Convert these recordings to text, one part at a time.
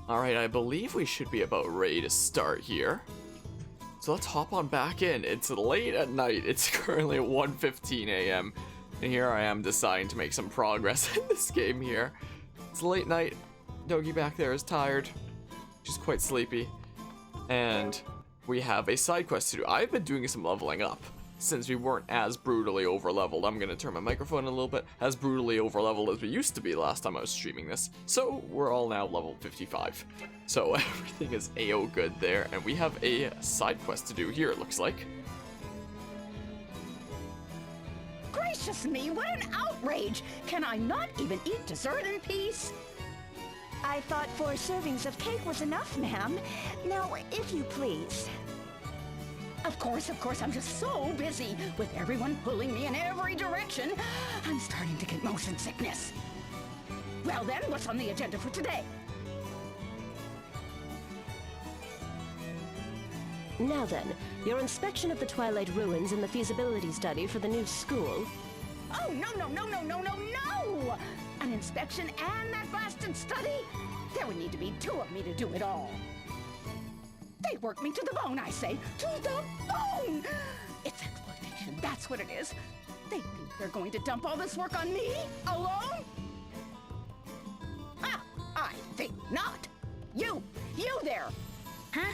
Alright, I believe we should be about ready to start here. So let's hop on back in. It's late at night. It's currently 1:15 a.m. And here I am deciding to make some progress in this game here. It's late night. Doggy back there is tired. She's quite sleepy. And we have a side quest to do. I've been doing some leveling up since we weren't as brutally over-leveled. I'm gonna turn my microphone a little bit. As brutally over-leveled as we used to be last time I was streaming this. So we're all now level 55. So everything is AO good there, and we have a side quest to do here, it looks like. Gracious me, what an outrage! Can I not even eat dessert in peace? I thought 4 servings of cake was enough, ma'am. Now, if you please. Of course, I'm just so busy with everyone pulling me in every direction. I'm starting to get motion sickness. Well then, what's on the agenda for today? Now then, your inspection of the Twilight Ruins and the feasibility study for the new school. Oh, no! An inspection and that blasted study? There would need to be 2 of me to do it all. They work me to the bone, I say. To the bone! It's exploitation, that's what it is. They think they're going to dump all this work on me? Alone? Ah, I think not. You there! Huh?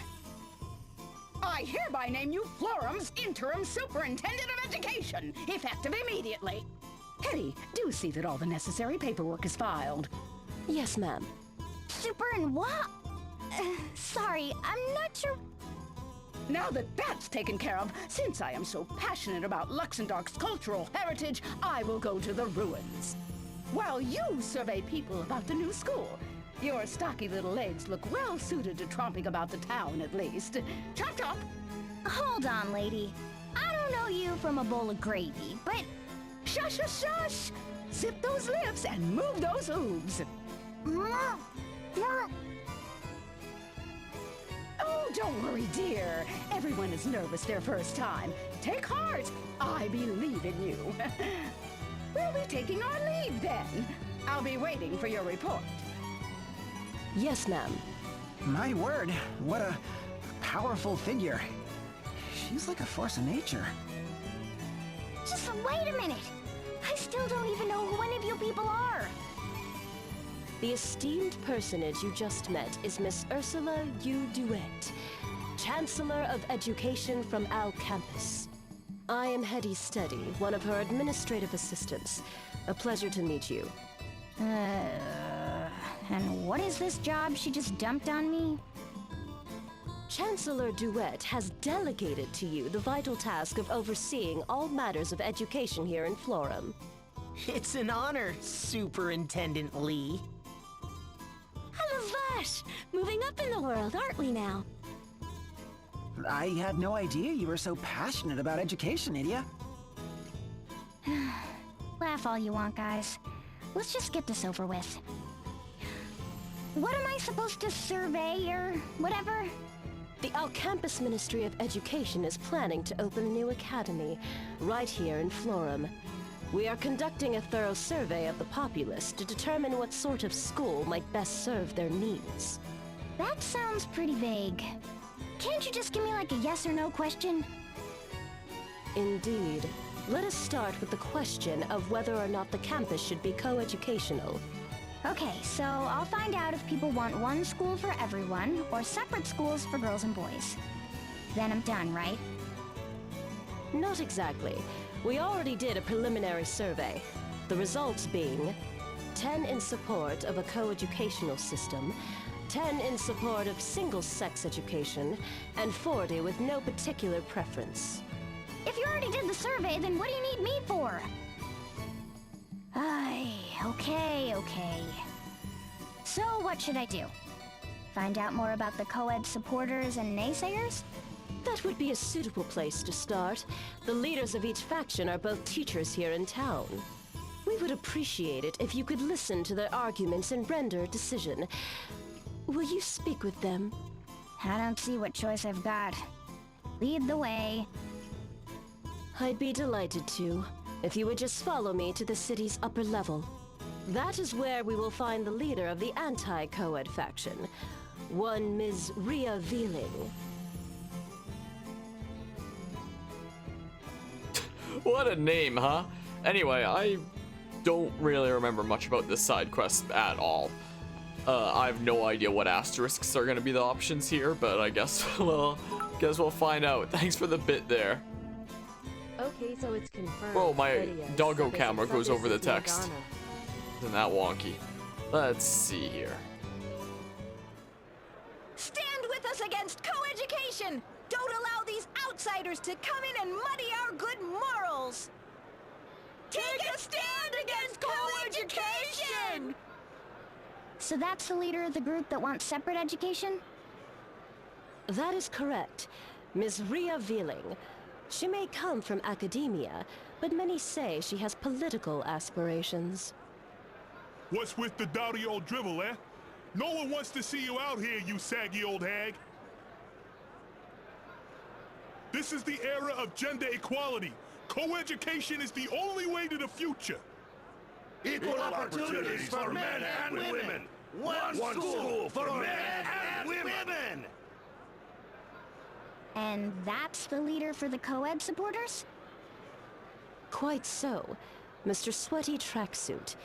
I hereby name you Florum's interim superintendent of education, effective immediately. Hetty, do see that all the necessary paperwork is filed. Yes, ma'am. Super and what? Sorry, I'm not sure. Now that that's taken care of, since I am so passionate about Luxembourg's cultural heritage, I will go to the ruins. While you survey people about the new school, your stocky little legs look well suited to tromping about the town, at least. Chop chop! Hold on, lady. I don't know you from a bowl of gravy, but... Shush, shush, shush! Zip those lips and move those hooves. Oh, don't worry, dear. Everyone is nervous their first time. Take heart. I believe in you. We'll be taking our leave then. I'll be waiting for your report. Yes, ma'am. My word, what a powerful figure. She's like a force of nature. Just wait a minute. I still don't even know who any of you people are. The esteemed personage you just met is Miss Ursula U. DeWitt, Chancellor of Education from Al Campus. I am Hetty Steady, one of her administrative assistants. A pleasure to meet you. And what is this job she just dumped on me? Chancellor DeWitt has delegated to you the vital task of overseeing all matters of education here in Florum. It's an honor, Superintendent Lee. Gosh, moving up in the world, aren't we now? I had no idea you were so passionate about education, Nydia. Laugh all you want, guys. Let's just get this over with. What am I supposed to survey or whatever? The Al Campus Ministry of Education is planning to open a new academy right here in Florum. We are conducting a thorough survey of the populace to determine what sort of school might best serve their needs. That sounds pretty vague. Can't you just give me like a yes or no question? Indeed. Let us start with the question of whether or not the campus should be co-educational. Okay, so I'll find out if people want one school for everyone or separate schools for girls and boys. Then I'm done, right? Not exactly. We already did a preliminary survey, the results being 10 in support of a co-educational system, 10 in support of single-sex education, and 40 with no particular preference. If you already did the survey, then what do you need me for? Okay. So what should I do? Find out more about the co-ed supporters and naysayers? That would be a suitable place to start. The leaders of each faction are both teachers here in town. We would appreciate it if you could listen to their arguments and render a decision. Will you speak with them? I don't see what choice I've got. Lead the way. I'd be delighted to, if you would just follow me to the city's upper level. That is where we will find the leader of the anti-co-ed faction, one Ms. Rhea Veeling. What a name, huh? Anyway, I don't really remember much about this side quest at all. I have no idea what asterisks are gonna be the options here, but I guess we'll find out. Thanks for the bit there. Okay, so it's confirmed. Whoa, my Video. doggo Subis- camera goes Subis over the is text. Morgana. Isn't that wonky? Let's see here. Stand with us against co-education! Don't allow these outsiders to come in and muddy our good morals! Take a stand against co-education! So that's the leader of the group that wants separate education? That is correct. Ms. Rhea Veeling. She may come from academia, but many say she has political aspirations. What's with the dowdy old drivel, eh? No one wants to see you out here, you saggy old hag. This is the era of gender equality. Co-education is the only way to the future. Equal opportunities for men and women. One school for men and women. And that's the leader for the co-ed supporters? Quite so. Mr. Sweaty Tracksuit.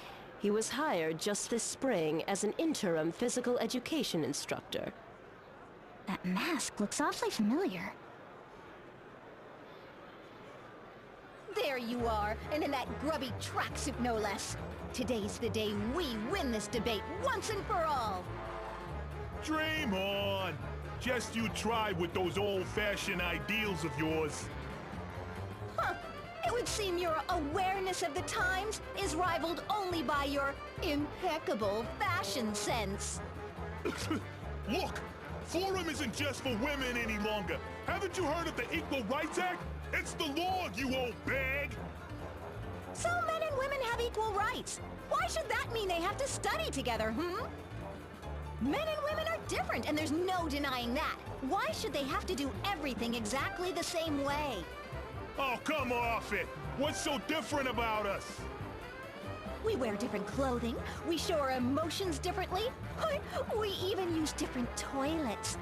He was hired just this spring as an interim physical education instructor. That mask looks awfully familiar. There you are, and in that grubby tracksuit no less. Today's the day we win this debate once and for all. Dream on. Just you try with those old-fashioned ideals of yours. Huh. It would seem your awareness of the times is rivaled only by your impeccable fashion sense. Look, Forum isn't just for women any longer. Haven't you heard of the Equal Rights Act? It's the law, you old bag! So men and women have equal rights. Why should that mean they have to study together, Men and women are different, and there's no denying that. Why should they have to do everything exactly the same way? Oh, come off it! What's so different about us? We wear different clothing, we show our emotions differently, we even use different toilets.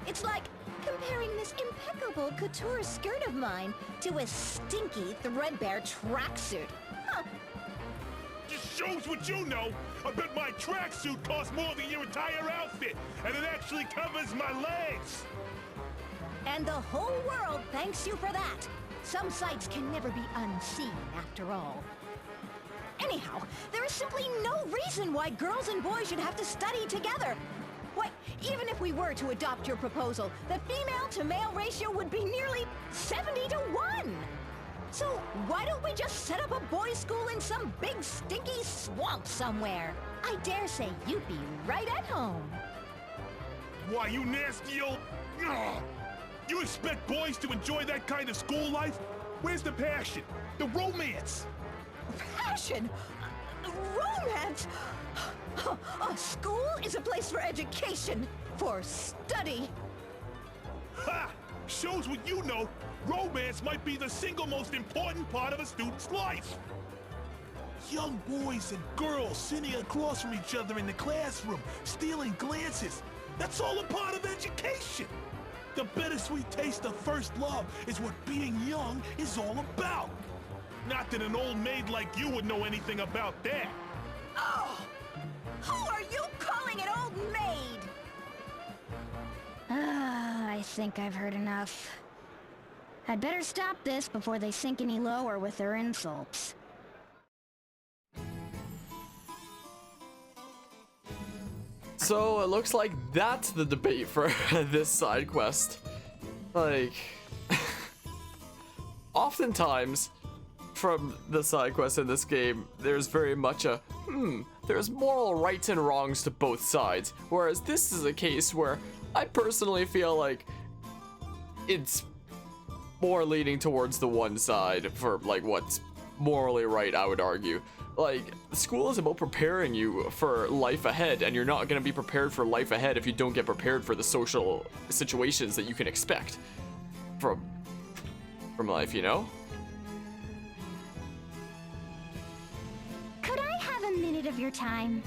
It's like comparing this impeccable couture skirt of mine to a stinky, threadbare tracksuit. Huh. Just shows what you know. I bet my tracksuit costs more than your entire outfit, and it actually covers my legs. And the whole world thanks you for that. Some sights can never be unseen, after all. Anyhow, there is simply no reason why girls and boys should have to study together. Why, even if we were to adopt your proposal, the female-to-male ratio would be nearly 70 to 1. So why don't we just set up a boys' school in some big stinky swamp somewhere? I dare say you'd be right at home. Why, you nasty old... Ugh. You expect boys to enjoy that kind of school life? Where's the passion? The romance? Passion? Romance? A school is a place for education, for study. Ha! Shows what you know. Romance might be the single most important part of a student's life. Young boys and girls sitting across from each other in the classroom, stealing glances. That's all a part of education. The bittersweet taste of first love is what being young is all about. Not that an old maid like you would know anything about that. Oh! Who are you calling an old maid? I think I've heard enough. I'd better stop this before they sink any lower with their insults. So it looks like that's the debate for this side quest. Like, oftentimes from the side quests in this game, there's very much a, there's moral rights and wrongs to both sides. Whereas this is a case where I personally feel like it's more leaning towards the one side for like what's morally right, I would argue. Like, school is about preparing you for life ahead, and you're not going to be prepared for life ahead if you don't get prepared for the social situations that you can expect from life, you know? Could I have a minute of your time.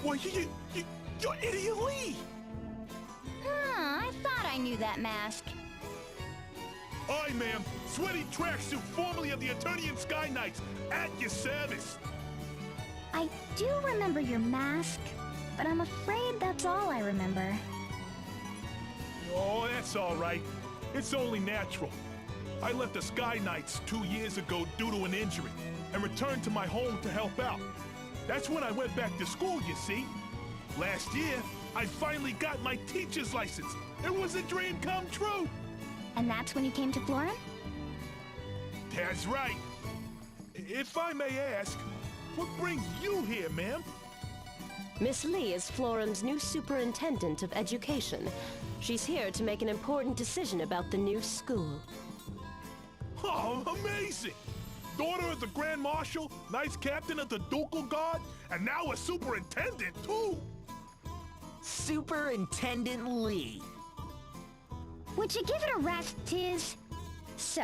Well, you're Idiot Lee! I thought I knew that mask. Aye, ma'am. Sweaty tracksuit, formerly of the Eternian Sky Knights, at your service. I do remember your mask, but I'm afraid that's all I remember. Oh, that's all right. It's only natural. I left the Sky Knights 2 years ago due to an injury, and returned to my home to help out. That's when I went back to school, you see. Last year, I finally got my teacher's license. It was a dream come true. And that's when you came to Florin? That's right. If I may ask, what brings you here, ma'am? Miss Lee is Florin's new superintendent of education. She's here to make an important decision about the new school. Oh, amazing! Daughter of the Grand Marshal, Knights Captain of the Ducal Guard, and now a superintendent, too! Superintendent Lee. Would you give it a rest, Tiz? So,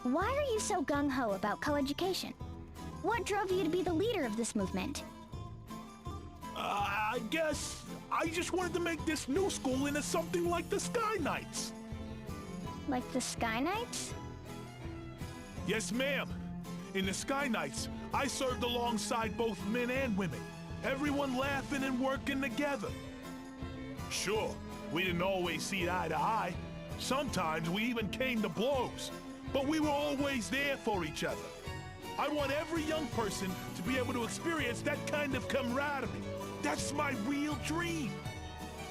why are you so gung-ho about co-education? What drove you to be the leader of this movement? I guess I just wanted to make this new school into something like the Sky Knights. Like the Sky Knights? Yes, ma'am. In the Sky Knights, I served alongside both men and women. Everyone laughing and working together. Sure, we didn't always see eye to eye. Sometimes we even came to blows. But we were always there for each other. I want every young person to be able to experience that kind of camaraderie. That's my real dream.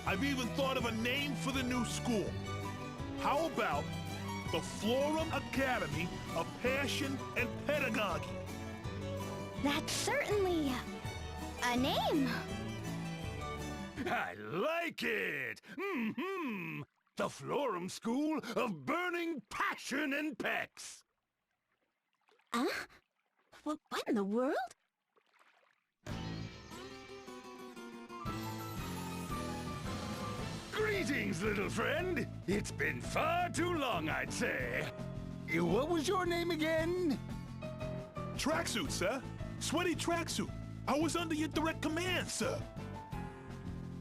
I've even thought of a name for the new school. How about the Florum Academy of Passion and Pedagogy? That's certainly a name. I like it! Mm-hmm! The Florum School of Burning Passion and Pecs! Huh? What in the world? Greetings, little friend! It's been far too long, I'd say. What was your name again? Tracksuit, sir. Sweaty tracksuit. I was under your direct command, sir.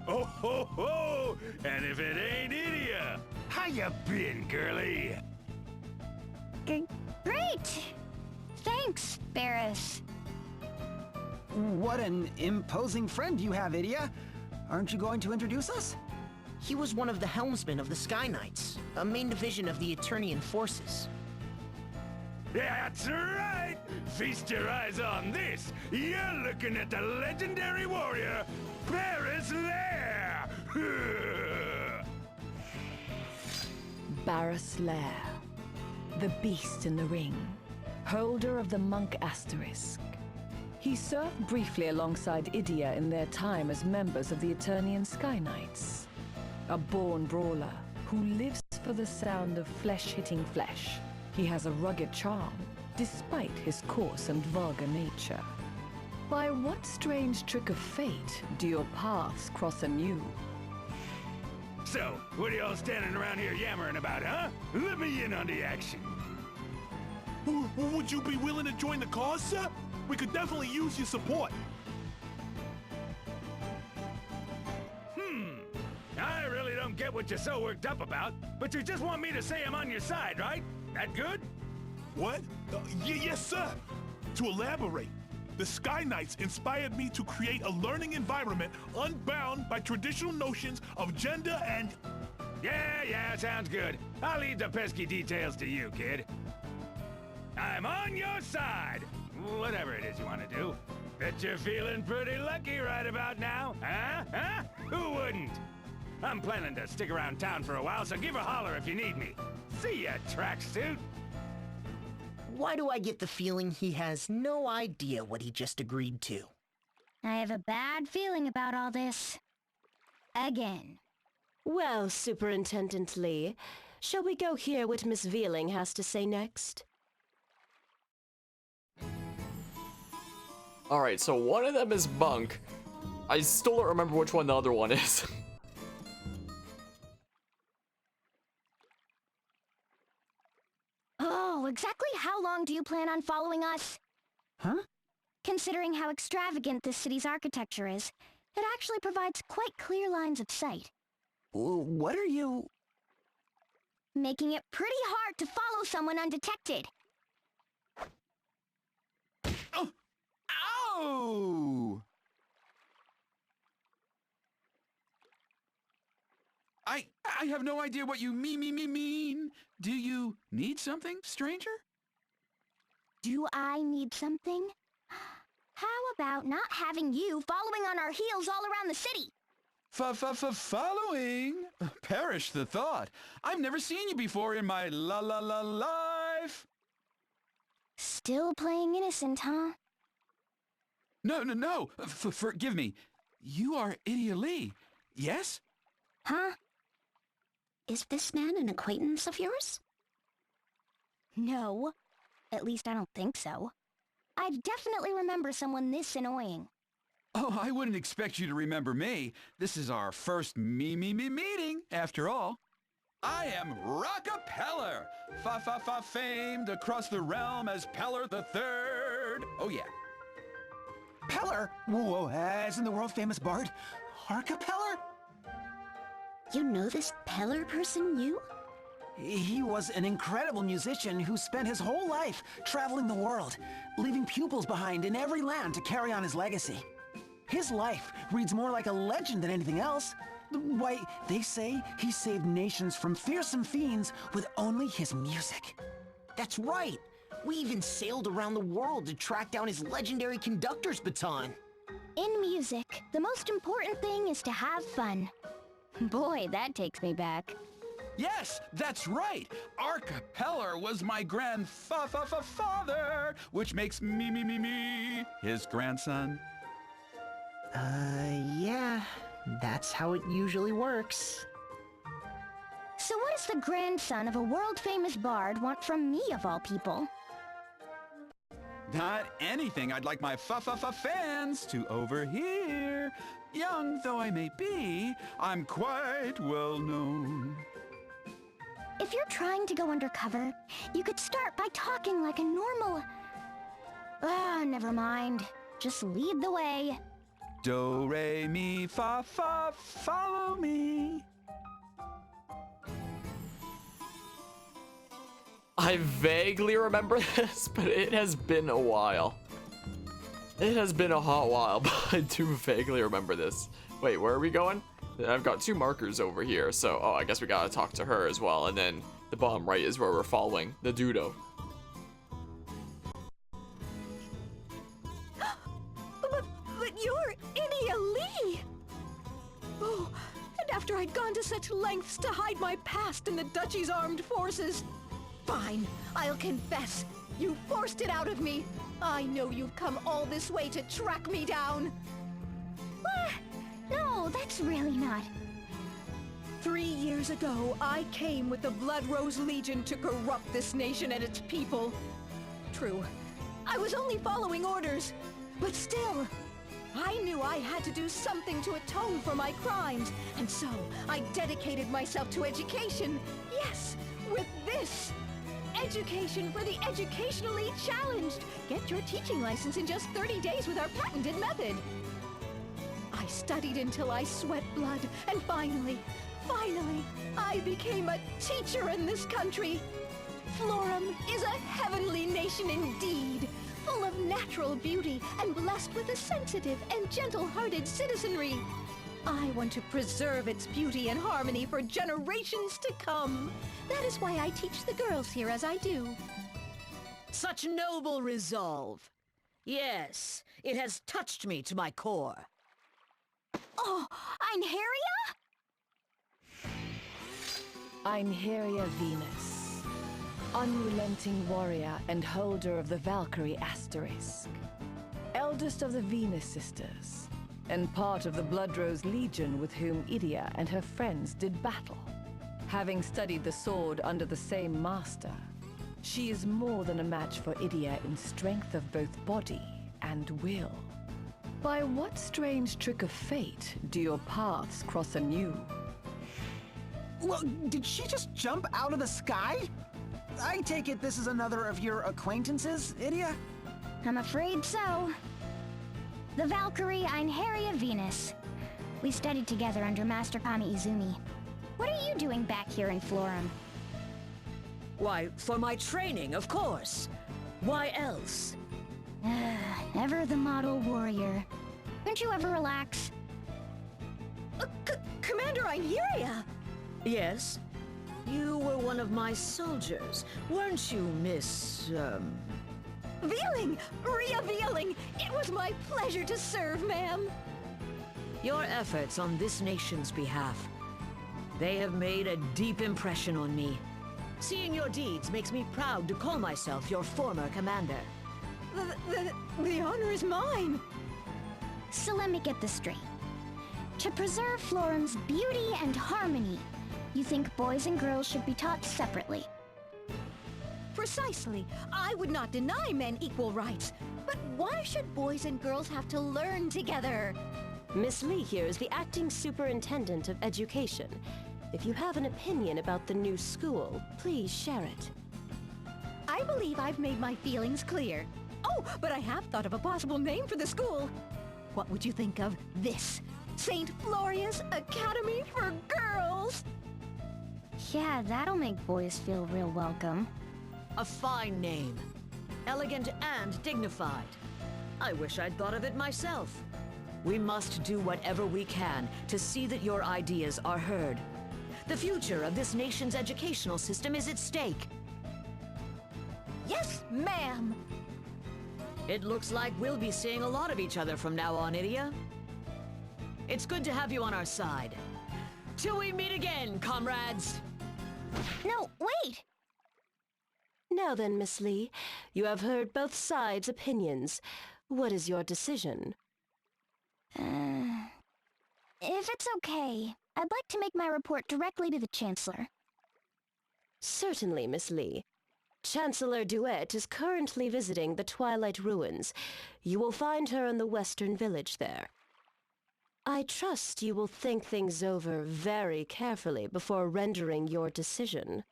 Oh ho ho! And if it ain't Idia! How you been, girlie? Great! Thanks, Barris. What an imposing friend you have, Idia. Aren't you going to introduce us? He was one of the helmsmen of the Sky Knights, a main division of the Eternian forces. That's right! Feast your eyes on this! You're looking at the legendary warrior, Barris Lair! Barris Lair, the beast in the ring, holder of the Monk Asterisk. He served briefly alongside Idia in their time as members of the Eternian Sky Knights. A born brawler who lives for the sound of flesh hitting flesh. He has a rugged charm, despite his coarse and vulgar nature. By what strange trick of fate do your paths cross anew? So, what are y'all standing around here yammering about, huh? Let me in on the action. Would you be willing to join the cause, sir? We could definitely use your support. I really don't get what you're so worked up about, but you just want me to say I'm on your side, right? That good? What? Yes, sir. To elaborate, the Sky Knights inspired me to create a learning environment unbound by traditional notions of gender and... Yeah, sounds good. I'll leave the pesky details to you, kid. I'm on your side. Whatever it is you want to do. Bet you're feeling pretty lucky right about now, huh? Who wouldn't? I'm planning to stick around town for a while, so give a holler if you need me. See ya, tracksuit. Why do I get the feeling he has no idea what he just agreed to? I have a bad feeling about all this. Again. Well, Superintendent Lee, shall we go hear what Miss Veeling has to say next? Alright, so one of them is Bunk. I still don't remember which one the other one is. Oh, exactly how long do you plan on following us? Huh? Considering how extravagant this city's architecture is, it actually provides quite clear lines of sight. What are you... Making it pretty hard to follow someone undetected. Oh! Ow! I have no idea what you mean. Do you need something, stranger? Do I need something? How about not having you following on our heels all around the city? Following? Perish the thought. I've never seen you before in my life. Still playing innocent, huh? No. Forgive me. You are Idia Lee, yes? Huh? Is this man an acquaintance of yours? No. At least I don't think so. I'd definitely remember someone this annoying. Oh, I wouldn't expect you to remember me. This is our first meeting, after all. I am Rocka Peller, famed across the realm as Peller the Third. Oh, yeah. Peller? Whoa, as in the world-famous bard? Harka Peller? You know this Peller person, you? He was an incredible musician who spent his whole life traveling the world, leaving pupils behind in every land to carry on his legacy. His life reads more like a legend than anything else. Why, they say he saved nations from fearsome fiends with only his music. That's right! We even sailed around the world to track down his legendary conductor's baton. In music, the most important thing is to have fun. Boy, that takes me back. Yes, that's right. Arca Peller was my grandfather, which makes me his grandson. Yeah, that's how it usually works. So what does the grandson of a world-famous bard want from me, of all people? Not anything I'd like my fans to overhear. Young though I may be, I'm quite well known. If you're trying to go undercover, you could start by talking like a normal... never mind. Just lead the way. Do, re, mi, fa, follow me. I vaguely remember this, but it has been a while. It has been a hot while, but I do vaguely remember this. Wait, where are we going? I've got two markers over here, so I guess we gotta talk to her as well, and then the bottom right is where we're following the Dudo. But you're Idia Lee! Oh, and after I'd gone to such lengths to hide my past in the Duchy's armed forces. Fine, I'll confess. You forced it out of me. I know you've come all this way to track me down. No, that's really not... 3 years ago, I came with the Blood Rose Legion to corrupt this nation and its people. True, I was only following orders, but still, I knew I had to do something to atone for my crimes, and so I dedicated myself to education. Yes, with this. Education for the educationally challenged. Get your teaching license in just 30 days with our patented method. I studied until I sweat blood, and finally, I became a teacher in this country. Florum is a heavenly nation indeed, full of natural beauty and blessed with a sensitive and gentle-hearted citizenry. I want to preserve its beauty and harmony for generations to come. That is why I teach the girls here as I do. Such noble resolve. Yes, it has touched me to my core. Oh, Einherja? Einherja Venus, unrelenting warrior and holder of the Valkyrie asterisk, eldest of the Venus sisters, and part of the Blood Rose Legion with whom Idia and her friends did battle. Having studied the sword under the same master, she is more than a match for Idia in strength of both body and will. By what strange trick of fate do your paths cross anew? Well, did she just jump out of the sky? I take it this is another of your acquaintances, Idia? I'm afraid so. The Valkyrie Einherja Venus. We studied together under Master Kami Izumi. What are you doing back here in Florum? Why, for my training, of course. Why else? Ever the model warrior. Don't you ever relax? Commander Einherja! Yes? You were one of my soldiers, weren't you, Miss, Vealing! Rhea Vealing! It was my pleasure to serve, ma'am! Your efforts on this nation's behalf, they have made a deep impression on me. Seeing your deeds makes me proud to call myself your former commander. The honor is mine! So let me get this straight. To preserve Florum's beauty and harmony, you think boys and girls should be taught separately? Precisely. I would not deny men equal rights. But why should boys and girls have to learn together? Miss Lee here is the acting superintendent of education. If you have an opinion about the new school, please share it. I believe I've made my feelings clear. Oh, but I have thought of a possible name for the school. What would you think of this? St. Floria's Academy for Girls! Yeah, that'll make boys feel real welcome. A fine name. Elegant and dignified. I wish I'd thought of it myself. We must do whatever we can to see that your ideas are heard. The future of this nation's educational system is at stake. Yes, ma'am! It looks like we'll be seeing a lot of each other from now on, Idia. It's good to have you on our side. Till we meet again, comrades! No, wait! Now then, Miss Lee, you have heard both sides' opinions. What is your decision? If it's okay, I'd like to make my report directly to the Chancellor. Certainly, Miss Lee. Chancellor Duet is currently visiting the Twilight Ruins. You will find her in the Western Village there. I trust you will think things over very carefully before rendering your decision.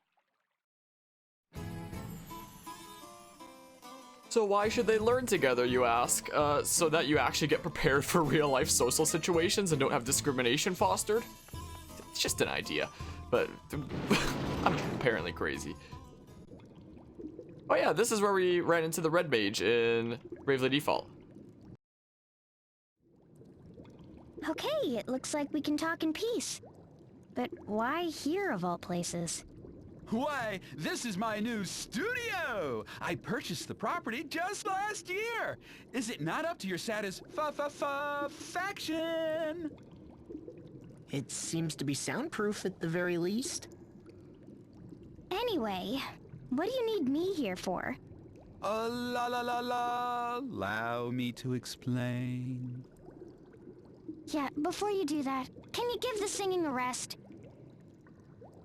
So why should they learn together, you ask? So that you actually get prepared for real-life social situations and don't have discrimination fostered? It's just an idea, but I'm apparently crazy. Oh yeah, this is where we ran into the Red Mage in Bravely Default. Okay, it looks like we can talk in peace. But why here of all places? Why, this is my new studio! I purchased the property just last year! Is it not up to your satisfaction? It seems to be soundproof at the very least. Anyway, what do you need me here for? Allow me to explain. Yeah, before you do that, can you give the singing a rest?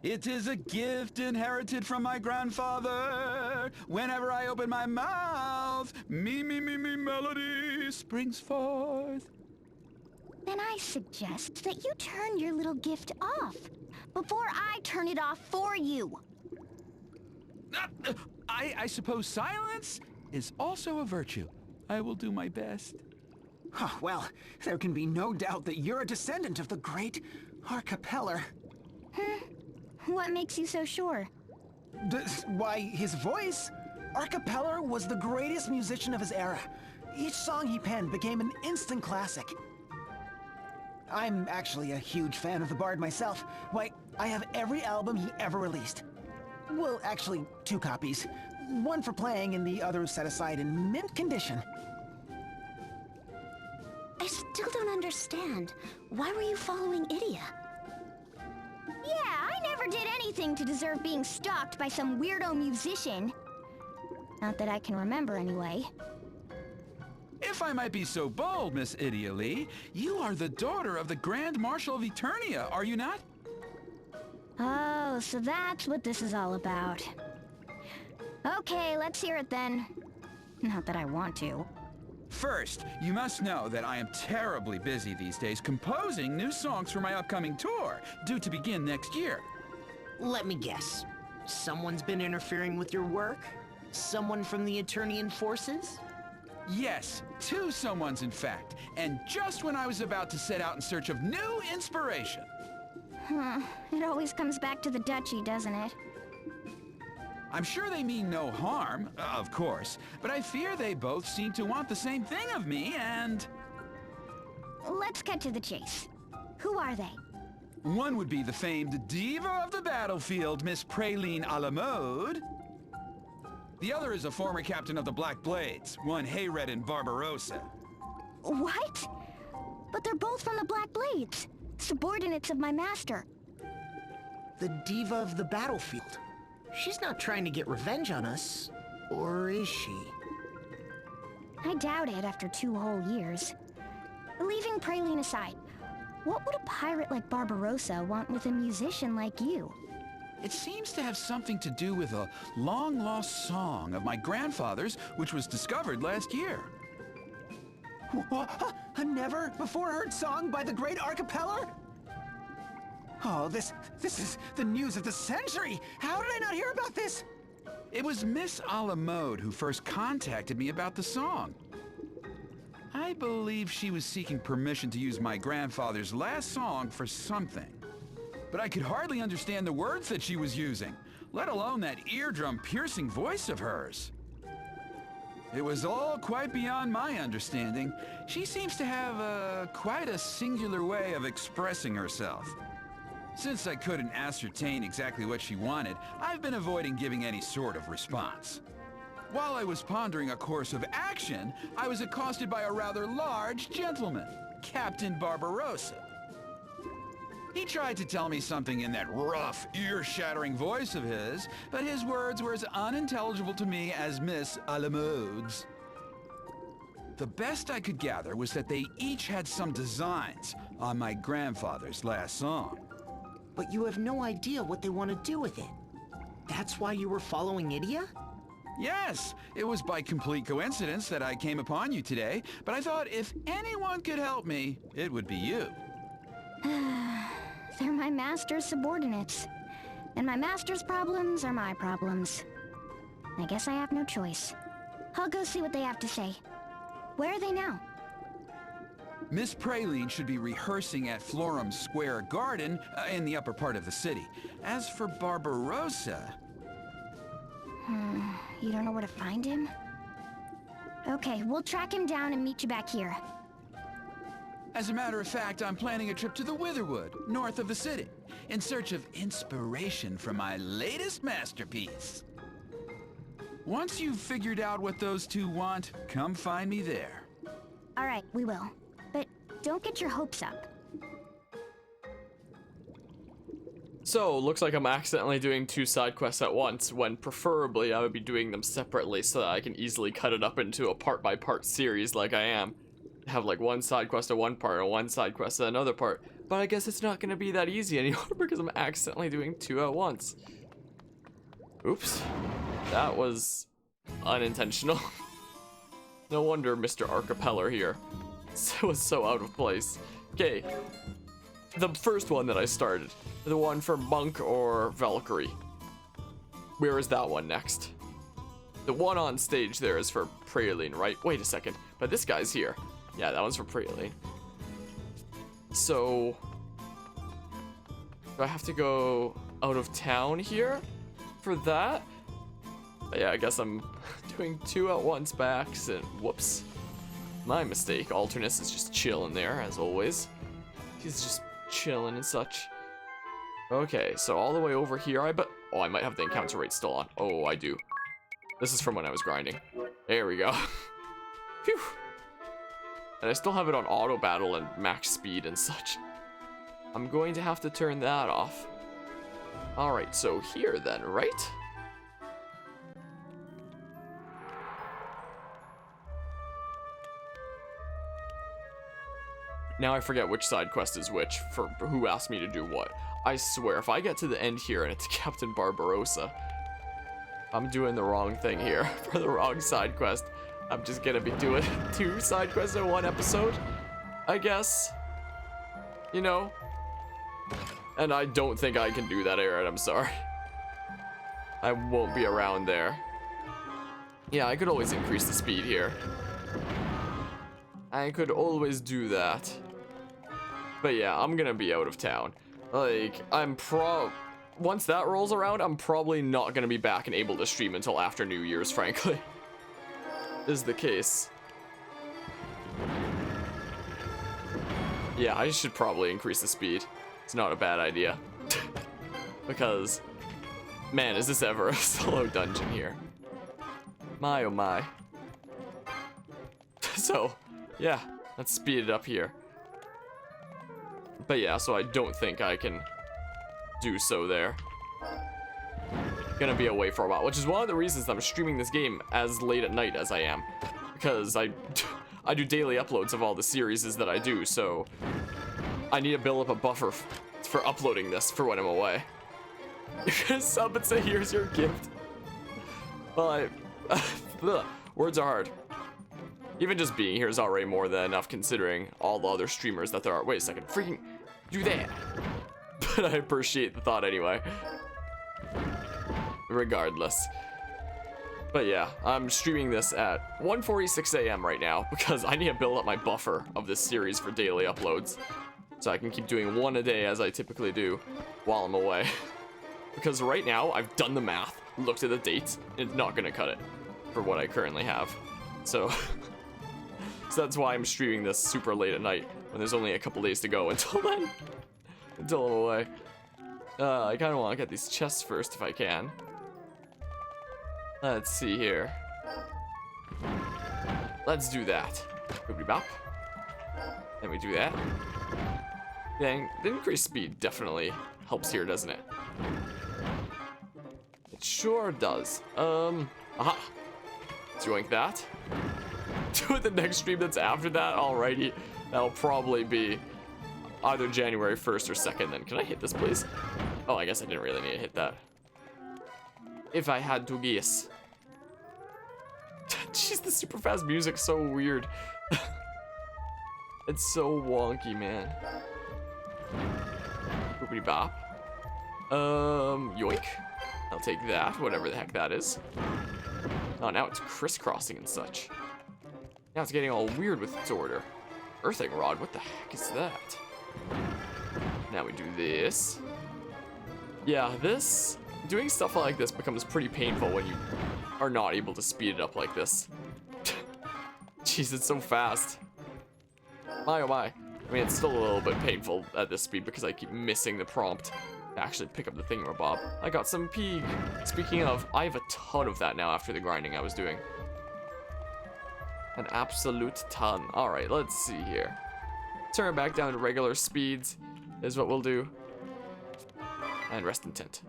It is a gift inherited from my grandfather. Whenever I open my mouth, me melody springs forth. Then I suggest that you turn your little gift off before I turn it off for you. I suppose silence is also a virtue. I will do my best. Well, there can be no doubt that you're a descendant of the great Arcapeller. What makes you so sure? Why, his voice? Arcapeller was the greatest musician of his era. Each song he penned became an instant classic. I'm actually a huge fan of the Bard myself. Why, I have every album he ever released. Well, actually, 2 copies. One for playing and the other set aside in mint condition. I still don't understand. Why were you following Idia? Yeah, I never did anything to deserve being stalked by some weirdo musician. Not that I can remember, anyway. If I might be so bold, Miss Idia Lee, you are the daughter of the Grand Marshal of Eternia, are you not? Oh, so that's what this is all about. Okay, let's hear it then. Not that I want to. First, you must know that I am terribly busy these days composing new songs for my upcoming tour, due to begin next year. Let me guess. Someone's been interfering with your work? Someone from the Eternian forces? Yes, 2 someones in fact. And just when I was about to set out in search of new inspiration. It always comes back to the duchy, doesn't it? I'm sure they mean no harm, of course, but I fear they both seem to want the same thing of me, and... Let's cut to the chase. Who are they? One would be the famed diva of the battlefield, Miss Praline a la mode. The other is a former captain of the Black Blades, one Hayred and Barbarossa. What? But they're both from the Black Blades, subordinates of my master. The diva of the battlefield. She's not trying to get revenge on us, or is she? I doubt it after 2 whole years. Leaving Praline aside, what would a pirate like Barbarossa want with a musician like you? It seems to have something to do with a long-lost song of my grandfather's, which was discovered last year. A never-before-heard song by the great Archipeller? Oh, this is the news of the century! How did I not hear about this? It was Miss a la mode who first contacted me about the song. I believe she was seeking permission to use my grandfather's last song for something. But I could hardly understand the words that she was using, let alone that eardrum-piercing voice of hers. It was all quite beyond my understanding. She seems to have quite a singular way of expressing herself. Since I couldn't ascertain exactly what she wanted, I've been avoiding giving any sort of response. While I was pondering a course of action, I was accosted by a rather large gentleman, Captain Barbarossa. He tried to tell me something in that rough, ear-shattering voice of his, but his words were as unintelligible to me as Miss a la mode's. The best I could gather was that they each had some designs on my grandfather's last song. But you have no idea what they want to do with it. That's why you were following Idia? Yes, it was by complete coincidence that I came upon you today, but I thought if anyone could help me, it would be you. They're my master's subordinates. And my master's problems are my problems. I guess I have no choice. I'll go see what they have to say. Where are they now? Miss Praline should be rehearsing at Florum Square Garden in the upper part of the city. As for Barbarossa... You don't know where to find him? Okay, we'll track him down and meet you back here. As a matter of fact, I'm planning a trip to the Witherwood, north of the city, in search of inspiration for my latest masterpiece. Once you've figured out what those 2 want, come find me there. All right, we will. But don't get your hopes up. So, looks like I'm accidentally doing 2 side quests at once, when preferably I would be doing them separately so that I can easily cut it up into a part-by-part series like I am. Have like 1 side quest at one part and 1 side quest at another part. But I guess it's not going to be that easy anymore because I'm accidentally doing 2 at once. Oops. That was unintentional. No wonder Mr. Archipeller here was so out of place. Okay. The first one that I started. The one for Monk or Valkyrie. Where is that one next? The one on stage there is for Praline, right? Wait a second. But this guy's here. Yeah, that one's for Praline. So... do I have to go out of town here for that? But yeah, I guess I'm doing 2 at once by accident. Whoops. My mistake. Alternus is just chilling there, as always. He's just chilling and such. Okay, so all the way over here, oh, I might have the encounter rate still on. Oh, I do. This is from when I was grinding. There we go. Phew. And I still have it on auto battle and max speed and such. I'm going to have to turn that off. Alright, so here then, right? Now I forget which side quest is which, for who asked me to do what. I swear, if I get to the end here and it's Captain Barbarossa, I'm doing the wrong thing here for the wrong side quest. I'm just gonna be doing 2 side quests in 1 episode, I guess. You know? And I don't think I can do that, Aaron, I'm sorry. I won't be around there. Yeah, I could always increase the speed here. I could always do that. But yeah, I'm gonna be out of town. Like, once that rolls around, I'm probably not gonna be back and able to stream until after New Year's, frankly. Is the case. Yeah, I should probably increase the speed. It's not a bad idea. Because, man, is this ever a slow dungeon here. My oh my. So, yeah, let's speed it up here. But yeah, so I don't think I can do so there. Gonna be away for a while, which is one of the reasons I'm streaming this game as late at night as I am. Because I do daily uploads of all the series that I do, so I need to build up a buffer for uploading this for when I'm away. You're gonna sub and say, here's your gift. But, words are hard. Even just being here is already more than enough considering all the other streamers that there are. Wait a second, freaking do that. But I appreciate the thought anyway. Regardless. But yeah, I'm streaming this at 1:46 a.m. right now because I need to build up my buffer of this series for daily uploads. So I can keep doing one a day as I typically do while I'm away. Because right now, I've done the math, looked at the dates, and it's not gonna cut it for what I currently have. So, so that's why I'm streaming this super late at night when there's only a couple days to go until then. Until I'm away. I kind of want to get these chests first if I can. Let's see here. Let's do that. Boopity bop. Then we do that. Dang, the increased speed definitely helps here, doesn't it? It sure does. Aha. Let's yoink that. Do it the next stream that's after that. Alrighty. That'll probably be either January 1st or 2nd then. Can I hit this, please? Oh, I guess I didn't really need to hit that. If I had to guess. Jeez, the super fast music's so weird. It's so wonky, man. Boopity bop. Yoink. I'll take that, whatever the heck that is. Oh, now it's crisscrossing and such. Now it's getting all weird with its order. Earthing rod, what the heck is that? Now we do this. Yeah, doing stuff like this becomes pretty painful when you are not able to speed it up like this. Jeez, it's so fast. My oh my. I mean, it's still a little bit painful at this speed because I keep missing the prompt to actually pick up the thingamabob. I got some pig. Speaking of, I have a ton of that now after the grinding I was doing. An absolute ton. Alright, let's see here. Turn it back down to regular speeds is what we'll do. And rest intent.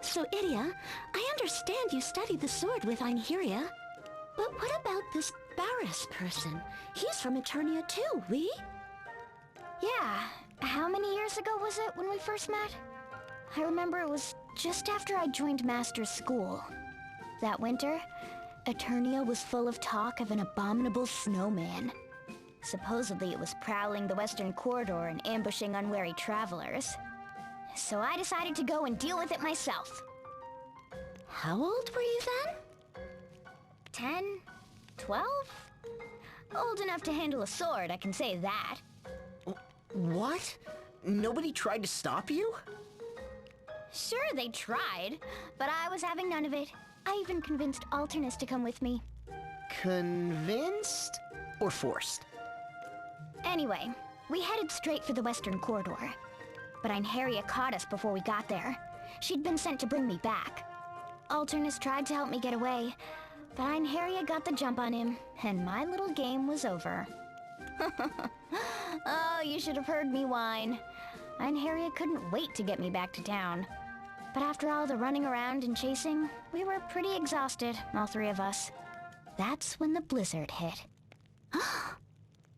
So, Idia, I understand you studied the sword with Einherja. But what about this Barris person? He's from Eternia too, we? Yeah. How many years ago was it when we first met? I remember it was just after I joined Master's school. That winter, Eternia was full of talk of an abominable snowman. Supposedly it was prowling the western corridor and ambushing unwary travelers. So I decided to go and deal with it myself. How old were you then? 10? 12? Old enough to handle a sword, I can say that. What? Nobody tried to stop you? Sure, they tried, but I was having none of it. I even convinced Alternus to come with me. Convinced? Or forced? Anyway, we headed straight for the western corridor. But Einherja caught us before we got there. She'd been sent to bring me back. Alternus tried to help me get away, but Einherja got the jump on him, and my little game was over. Oh, you should have heard me whine. Einherja couldn't wait to get me back to town. But after all the running around and chasing, we were pretty exhausted, all three of us. That's when the blizzard hit.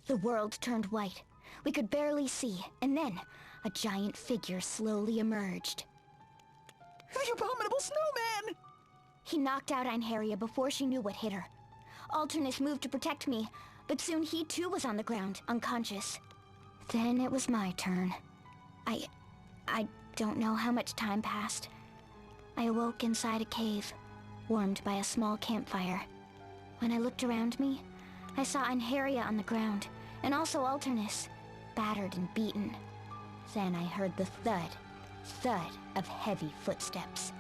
The world turned white. We could barely see, and then a giant figure slowly emerged. The abominable snowman! He knocked out Einherja before she knew what hit her. Alternus moved to protect me, but soon he too was on the ground, unconscious. Then it was my turn. I don't know how much time passed. I awoke inside a cave, warmed by a small campfire. When I looked around me, I saw Anharia on the ground, and also Alternus, battered and beaten. Then I heard the thud of heavy footsteps,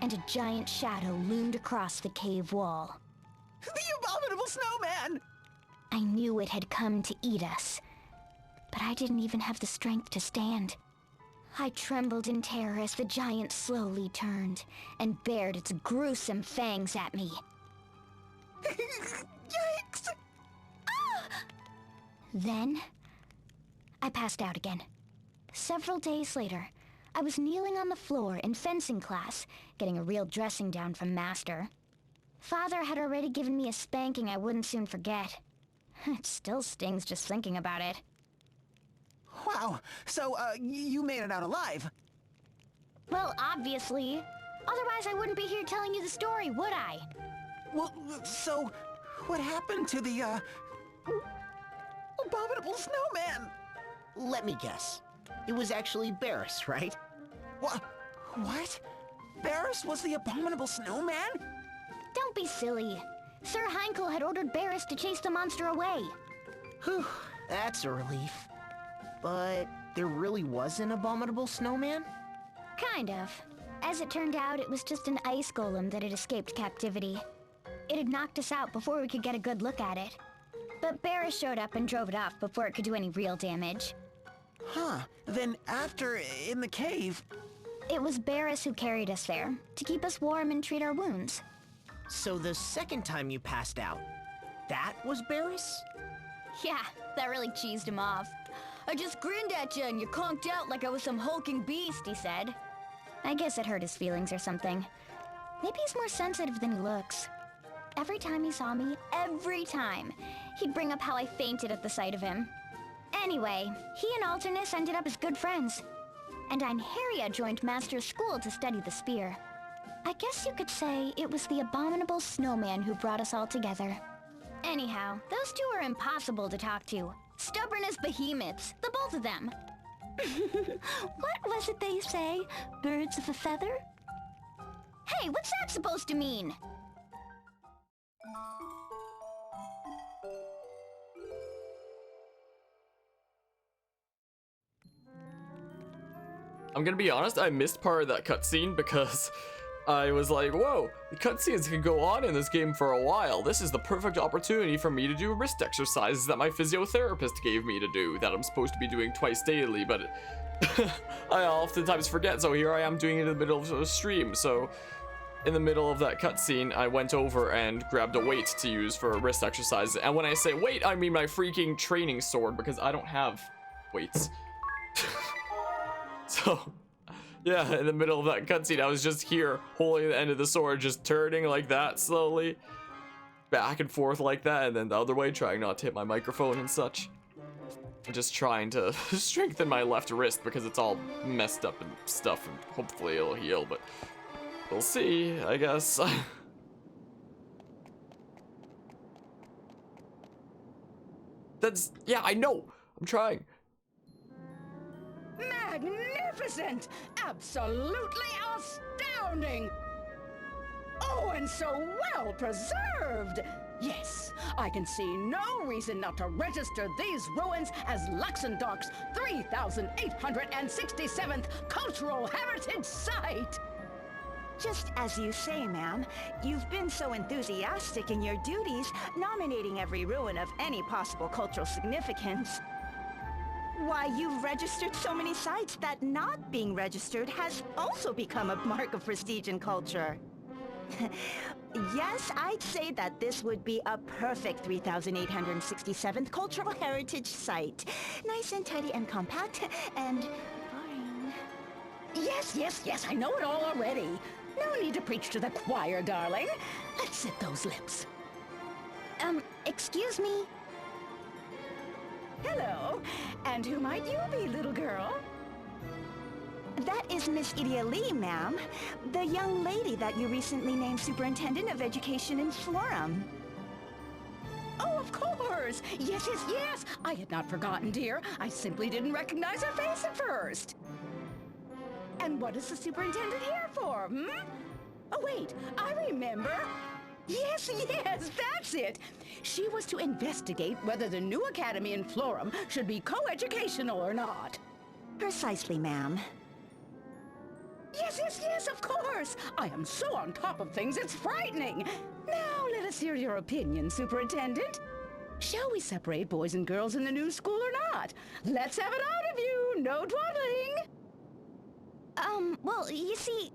and a giant shadow loomed across the cave wall. The abominable snowman! I knew it had come to eat us, but I didn't even have the strength to stand. I trembled in terror as the giant slowly turned and bared its gruesome fangs at me. Yikes! Then, I passed out again. Several days later, I was kneeling on the floor in fencing class, getting a real dressing down from Master. Father had already given me a spanking I wouldn't soon forget. It still stings just thinking about it. Wow, so, you made it out alive? Well, obviously. Otherwise I wouldn't be here telling you the story, would I? Well, so, what happened to the, abominable snowman? Let me guess. It was actually Barris, right? What? Barris was the abominable snowman? Don't be silly. Sir Heinkel had ordered Barris to chase the monster away. Whew, that's a relief. But there really was an abominable snowman? Kind of. As it turned out, it was just an ice golem that had escaped captivity. It had knocked us out before we could get a good look at it. But Barris showed up and drove it off before it could do any real damage. Huh. Then after, in the cave... It was Barris who carried us there, to keep us warm and treat our wounds. So the second time you passed out, that was Barris? Yeah, that really cheesed him off. I just grinned at you and you conked out like I was some hulking beast, he said. I guess it hurt his feelings or something. Maybe he's more sensitive than he looks. Every time he saw me, every time, he'd bring up how I fainted at the sight of him. Anyway, he and Alternus ended up as good friends. And Anharia joined Master's school to study the spear. I guess you could say it was the abominable snowman who brought us all together. Anyhow, those two are impossible to talk to. Stubborn as behemoths, the both of them. What was it they say? Birds of a feather? Hey, what's that supposed to mean? I'm gonna be honest, I missed part of that cutscene because I was like, whoa, the cutscenes can go on in this game for a while. This is the perfect opportunity for me to do wrist exercises that my physiotherapist gave me to do, that I'm supposed to be doing twice daily, but I oftentimes forget, so here I am doing it in the middle of a stream. So in the middle of that cutscene, I went over and grabbed a weight to use for wrist exercises. And when I say weight, I mean my freaking training sword, because I don't have weights. So, yeah, in the middle of that cutscene, I was just here, holding the end of the sword, just turning like that slowly, back and forth like that, and then the other way, trying not to hit my microphone and such. And just trying to strengthen my left wrist because it's all messed up and stuff, and hopefully it'll heal, but we'll see, I guess. Yeah, I know, I'm trying. Magnificent! Absolutely astounding! Oh, and so well preserved! Yes, I can see no reason not to register these ruins as Luxendorf's 3,867th Cultural Heritage Site! Just as you say, ma'am, you've been so enthusiastic in your duties, nominating every ruin of any possible cultural significance. Why, you've registered so many sites that not being registered has also become a mark of prestige and culture. Yes, I'd say that this would be a perfect 3,867th Cultural Heritage Site. Nice and tidy and compact, and boring. Yes, I know it all already. No need to preach to the choir, darling. Let's sit those lips. Excuse me? Hello, and who might you be, little girl? That is Miss Idia Lee, ma'am. The young lady that you recently named Superintendent of Education in Florum. Oh, of course! Yes. I had not forgotten, dear. I simply didn't recognize her face at first. And what is the superintendent here for, hmm? Oh, wait, I remember. Yes, that's it. She was to investigate whether the new academy in Florum should be co-educational or not. Precisely, ma'am. Yes, of course. I am so on top of things, it's frightening. Now let us hear your opinion, Superintendent. Shall we separate boys and girls in the new school or not? Let's have it out of you. No dawdling. Well, you see,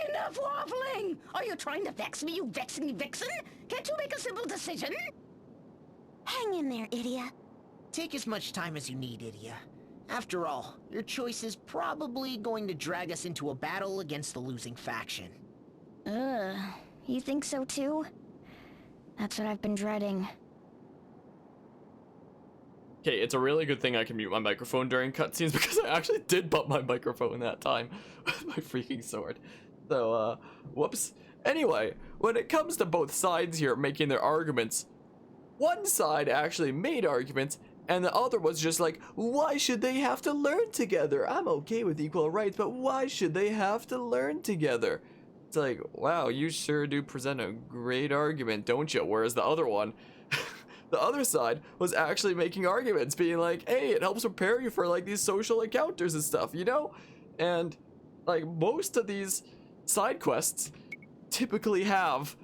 Enough waffling! Are you trying to vex me, you vexing vixen? Can't you make a simple decision? hang in there, Idia. Take as much time as you need, Idia. After all, your choice is probably going to drag us into a battle against the losing faction. You think so too? That's what I've been dreading. Okay, it's a really good thing I can mute my microphone during cutscenes because I actually did bump my microphone that time with my freaking sword. So, whoops. Anyway, when it comes to both sides here making their arguments, one side actually made arguments and the other was just like, why should they have to learn together? I'm okay with equal rights, but why should they have to learn together? It's like, wow, you sure do present a great argument, don't you? Whereas the other one, the other side was actually making arguments, being like, hey, it helps prepare you for like these social encounters and stuff, you know? And like most of these side quests typically have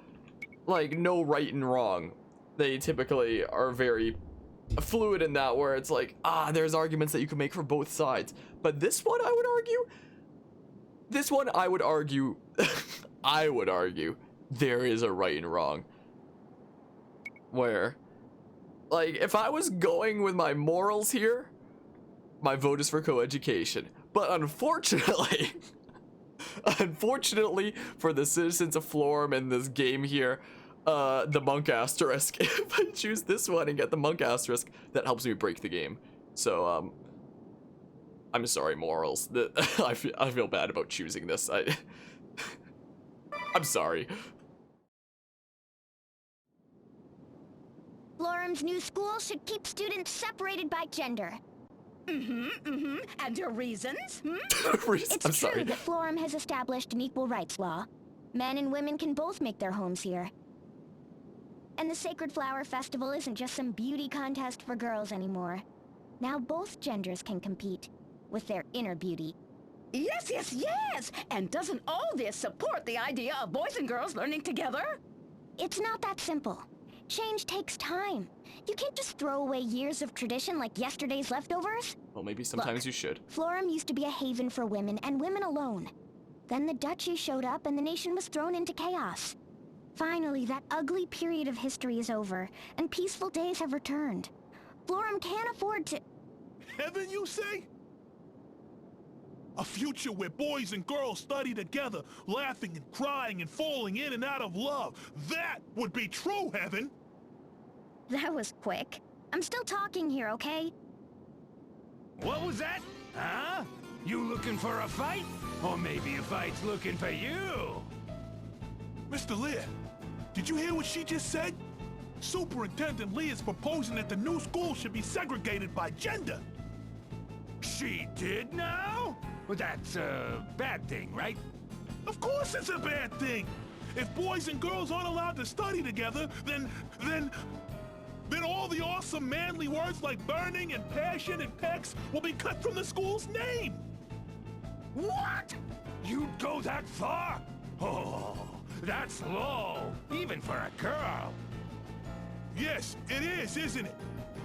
like no right and wrong. They typically are very fluid in that, where it's like, there's arguments that you can make for both sides. But this one, I would argue, I would argue there is a right and wrong. Where, like, if I was going with my morals here, my vote is for co-education. But unfortunately, for the citizens of Florum in this game here, the monk asterisk, if I choose this one and get the monk asterisk, that helps me break the game. So, I'm sorry, morals. I feel bad about choosing this. I'm sorry. Florum's new school should keep students separated by gender. And your reasons? It's true that Florum has established an equal rights law. Men and women can both make their homes here. And the Sacred Flower Festival isn't just some beauty contest for girls anymore. Now both genders can compete with their inner beauty. Yes! And doesn't all this support the idea of boys and girls learning together? It's not that simple. Change takes time. You can't just throw away years of tradition like yesterday's leftovers. Well, maybe sometimes you should. Florum used to be a haven for women and women alone. Then the Duchy showed up and the nation was thrown into chaos. Finally, that ugly period of history is over, and peaceful days have returned. Florum can't afford to... Heaven, you say? A future where boys and girls study together, laughing and crying and falling in and out of love. That would be true heaven! That was quick. I'm still talking here, okay? What was that? Huh? You looking for a fight? Or maybe a fight's looking for you? Mr. Lear, did you hear what she just said? Superintendent Lee is proposing that the new school should be segregated by gender. She did now? Well, that's a bad thing, right? Of course it's a bad thing! If boys and girls aren't allowed to study together, then all the awesome manly words like burning and passion and pecs will be cut from the school's name! What? You'd go that far? Oh, that's low, even for a girl. Yes, it is, isn't it?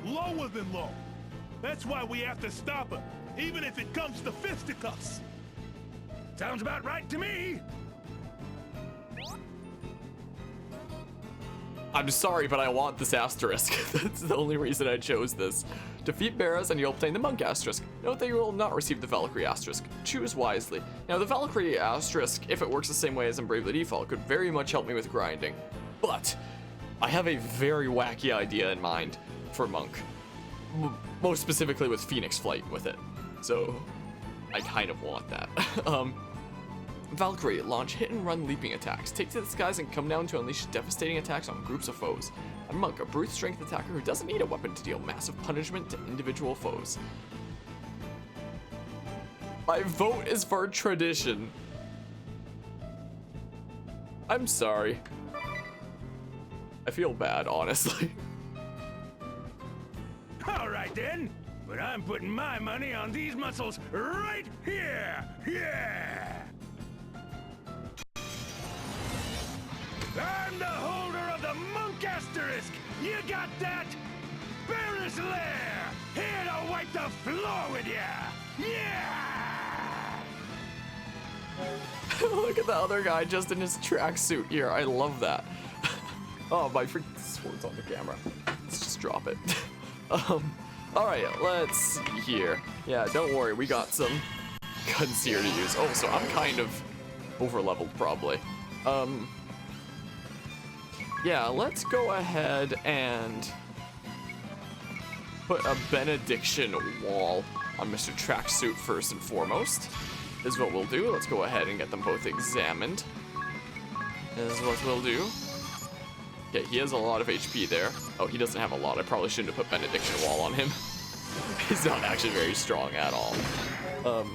Lower than low. That's why we have to stop her, even if it comes to fisticuffs. Sounds about right to me. I'm sorry, but I want this asterisk. That's the only reason I chose this. Defeat Barras and you'll obtain the monk asterisk. Note that you will not receive the Valkyrie asterisk. Choose wisely. Now, the Valkyrie asterisk, if it works the same way as in Bravely Default, could very much help me with grinding. But I have a very wacky idea in mind for monk. Most specifically with Phoenix Flight with it. So I kind of want that. Valkyrie, launch hit-and-run leaping attacks. Take to the skies and come down to unleash devastating attacks on groups of foes. And Monk, a brute strength attacker who doesn't need a weapon to deal massive punishment to individual foes. My vote is for tradition. I'm sorry. I feel bad, honestly. All right then, but I'm putting my money on these muscles right here. Yeah. I'm the holder of the Monk Asterisk. You got that? Barris Lair, here to wipe the floor with ya. Yeah. Look at the other guy just in his tracksuit here. I love that. Oh, my freaking sword's on the camera. Let's just drop it. Alright, let's see here. Yeah, don't worry, we got some guns here to use. Oh, so I'm kind of over-leveled, probably. Yeah, let's go ahead and put a benediction wall on Mr. Tracksuit first and foremost. Is what we'll do. Let's go ahead and get them both examined. Is what we'll do. Okay, he has a lot of HP there. Oh, he doesn't have a lot. I probably shouldn't have put benediction wall on him. He's not actually very strong at all. Oh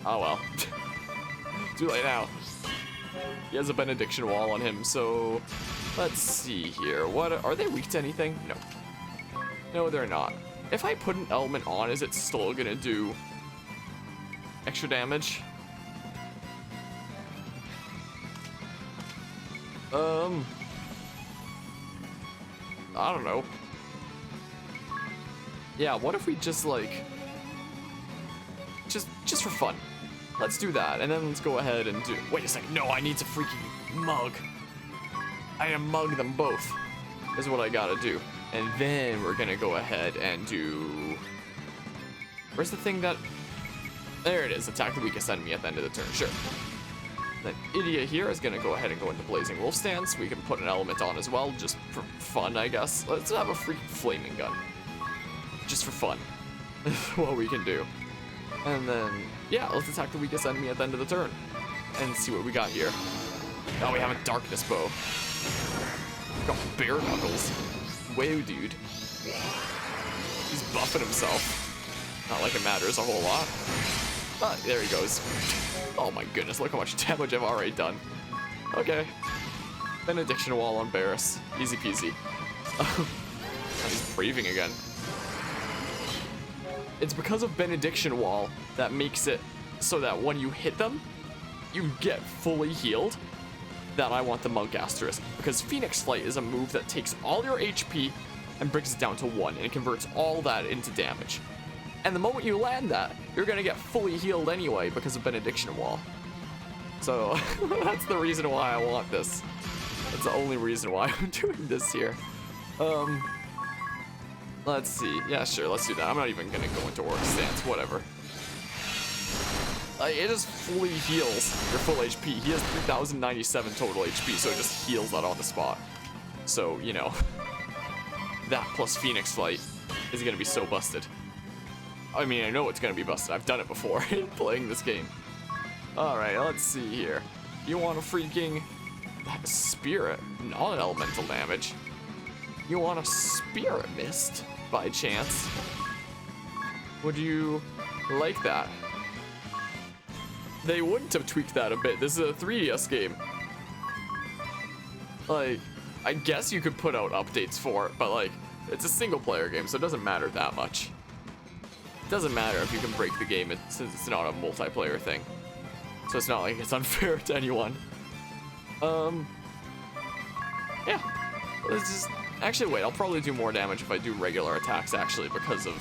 well. Too late now. He has a benediction wall on him, so let's see here. What are they weak to anything? No. No, they're not. If I put an element on, is it still gonna do extra damage? I don't know. Yeah, what if we just like just for fun. Let's do that, and then let's go ahead and do. Wait a second. No, I need to freaking mug. I need to mug them both. Is what I gotta do, and then we're gonna go ahead and do. Where's the thing that? There it is. Attack the weakest enemy at the end of the turn. Sure. Then Idia here is gonna go ahead and go into Blazing Wolf stance. We can put an element on as well, just for fun, I guess. Let's have a freaking flaming gun, just for fun. What we can do. And then, yeah, let's attack the weakest enemy at the end of the turn. And see what we got here. Oh, we have a darkness bow. We got bare knuckles. Wow, dude. He's buffing himself. Not like it matters a whole lot. But there he goes. Oh my goodness, look how much damage I've already done. Okay. Benediction wall on Barris. Easy peasy. He's braving again. It's because of Benediction Wall that makes it so that when you hit them, you get fully healed, that I want the Monk Asterisk. Because Phoenix Flight is a move that takes all your HP and brings it down to 1, and it converts all that into damage. And the moment you land that, you're gonna get fully healed anyway because of Benediction Wall. So, that's the reason why I want this. That's the only reason why I'm doing this here. Let's see. Yeah, sure, let's do that. I'm not even gonna go into Orc stance, whatever. It just fully heals your full HP. He has 3,097 total HP, so it just heals that on the spot. So, you know, that plus Phoenix Flight is gonna be so busted. I mean, I know it's gonna be busted. I've done it before playing this game. Alright, let's see here. You want a freaking Spirit, non-elemental damage. You want a Spirit Mist, by chance? Would you like that? They wouldn't have tweaked that a bit. This is a 3DS game. Like, I guess you could put out updates for it, but like, it's a single player game, so it doesn't matter that much. It doesn't matter if you can break the game since it's not a multiplayer thing. So it's not like it's unfair to anyone. Yeah. Let's just... Actually, wait, I'll probably do more damage if I do regular attacks, actually, because of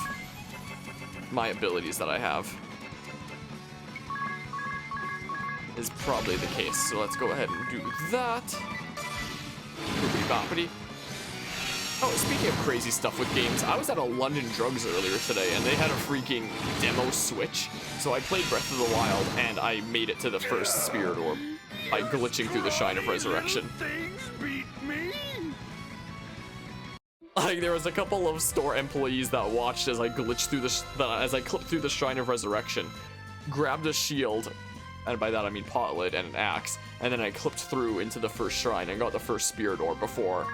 my abilities that I have. Is probably the case. So let's go ahead and do that. Boopity boppity. Oh, speaking of crazy stuff with games, I was at a London Drugs earlier today, and they had a freaking demo Switch. So I played Breath of the Wild, and I made it to the first Spirit Orb by glitching through the Shrine of Resurrection. Like, there was a couple of store employees that watched as I glitched through as I clipped through the Shrine of Resurrection, grabbed a shield, and by that I mean pot lid and an axe, and then I clipped through into the first shrine and got the first Spirit Orb before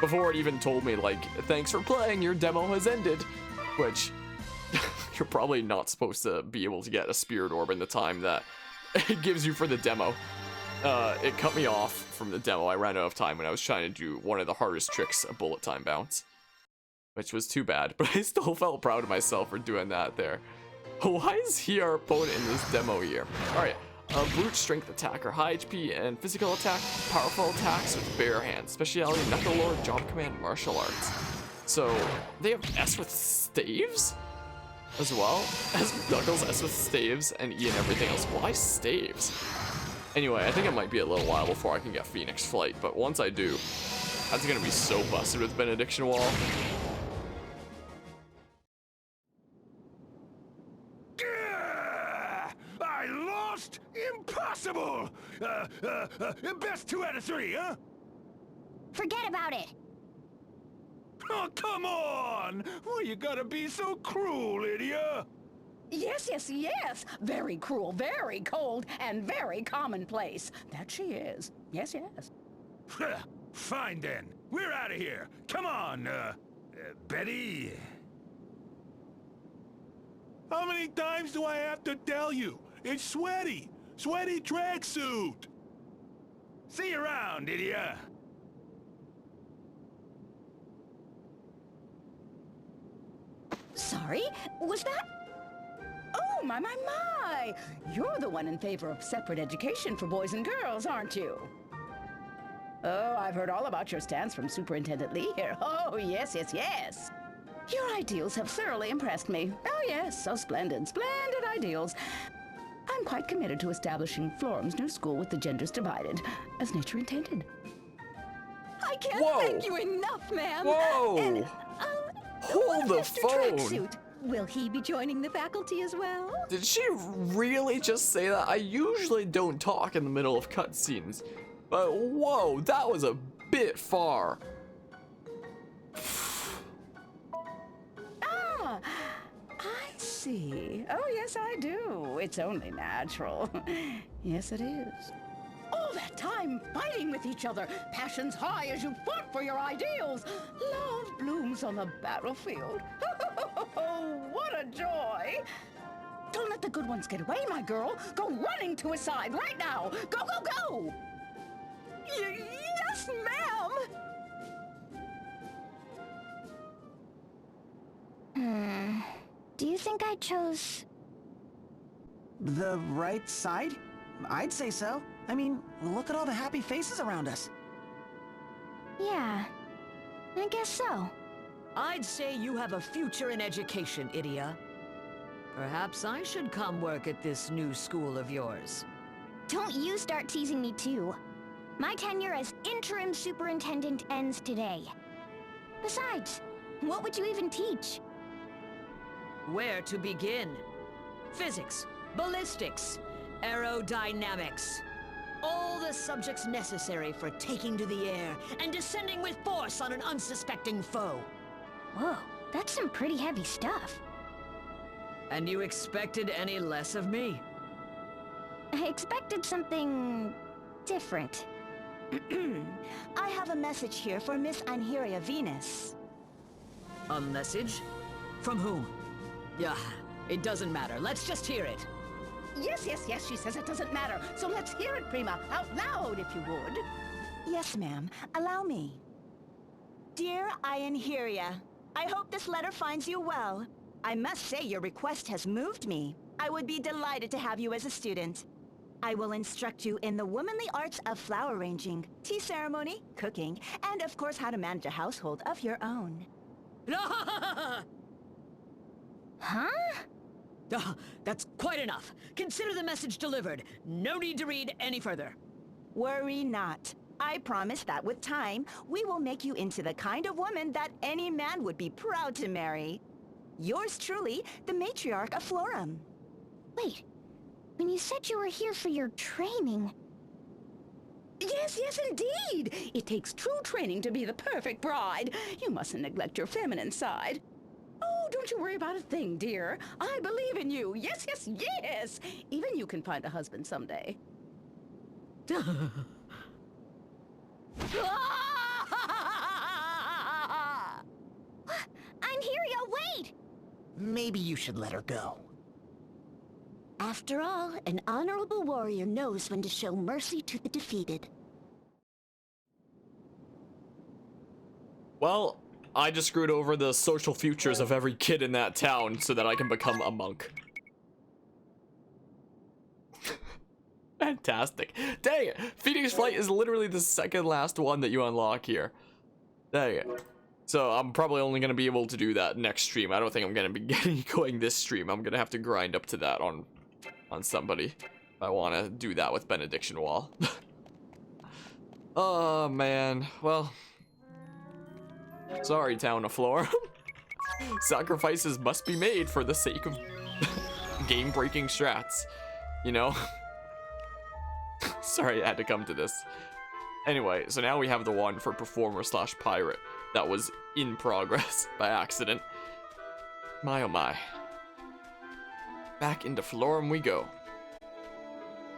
it even told me, like, thanks for playing, your demo has ended, which you're probably not supposed to be able to get a Spirit Orb in the time that it gives you for the demo. it cut me off from the demo. I ran out of time when I was trying to do one of the hardest tricks, a bullet time bounce. Which was too bad, but I still felt proud of myself for doing that there. Why is he our opponent in this demo here? Alright, brute strength attacker, high HP and physical attack, powerful attacks with bare hands, speciality Knuckle Lord, Job Command, Martial Arts. So, they have S with staves? As well? S with Knuckles, S with staves, and E and everything else. Why staves? Anyway, I think it might be a little while before I can get Phoenix Flight, but once I do, that's gonna be so busted with Benediction Wall. I lost? Impossible! Best 2 out of 3, huh? Forget about it. Oh, come on! Why you gotta be so cruel, Lydia? Yes, yes, yes. Very cruel, very cold, and very commonplace. That she is. Yes, yes. Fine then. We're out of here. Come on, Betty. How many times do I have to tell you? It's sweaty. Sweaty tracksuit. See you around, Lydia. Sorry? Was that? Oh, my, my, my! You're the one in favor of separate education for boys and girls, aren't you? Oh, I've heard all about your stance from Superintendent Lee here. Oh, yes, yes, yes. Your ideals have thoroughly impressed me. Oh, yes, so splendid, splendid ideals. I'm quite committed to establishing Florum's new school with the genders divided, as nature intended. I can't thank you enough, ma'am. Whoa! And, hold the Mr. phone! Tracksuit, will he be joining the faculty as well? Did she really just say that? I usually don't talk in the middle of cutscenes, but whoa, that was a bit far. Ah, I see. Oh, yes, I do. It's only natural. Yes, it is. All that time fighting with each other, passions high as you fought for your ideals. Love blooms on the battlefield. Oh, what a joy! Don't let the good ones get away, my girl. Go running to his side right now. Go, go, go! Yes, ma'am! Do you think I chose... The right side? I'd say so. I mean, look at all the happy faces around us. Yeah, I guess so. I'd say you have a future in education, Idia. Perhaps I should come work at this new school of yours. Don't you start teasing me too. My tenure as interim superintendent ends today. Besides, what would you even teach? Where to begin? Physics, ballistics, aerodynamics. All the subjects necessary for taking to the air and descending with force on an unsuspecting foe. Whoa, that's some pretty heavy stuff. And you expected any less of me? I expected something... different. I have a message here for Miss Anheria Venus. A message? From whom? Yeah, it doesn't matter. Let's just hear it. Yes, yes, yes, she says it doesn't matter. So let's hear it, Prima, out loud, if you would. Yes, ma'am. Allow me. Dear Anheria, I hope this letter finds you well. I must say your request has moved me. I would be delighted to have you as a student. I will instruct you in the womanly arts of flower arranging, tea ceremony, cooking, and of course how to manage a household of your own. Huh? That's quite enough. Consider the message delivered. No need to read any further. Worry not. I promise that with time, we will make you into the kind of woman that any man would be proud to marry. Yours truly, the matriarch of Florum. Wait, when you said you were here for your training... Yes, yes, indeed! It takes true training to be the perfect bride. You mustn't neglect your feminine side. Oh, don't you worry about a thing, dear. I believe in you. Yes, yes, yes! Even you can find a husband someday. Anheria, wait! Maybe you should let her go. After all, an honorable warrior knows when to show mercy to the defeated. Well, I just screwed over the social futures of every kid in that town so that I can become a monk. Fantastic. Dang it. Phoenix Flight is literally the second last one that you unlock here. Dang it. So I'm probably only going to be able to do that next stream. I don't think I'm going to be going this stream. I'm going to have to grind up to that on somebody if I want to do that with Benediction Wall. Oh, man. Well, sorry, Town of Floor. Sacrifices must be made for the sake of game-breaking strats, you know? Sorry I had to come to this. Anyway, so now we have the one for Performer/Pirate that was in progress by accident. My oh my. Back into Florum we go.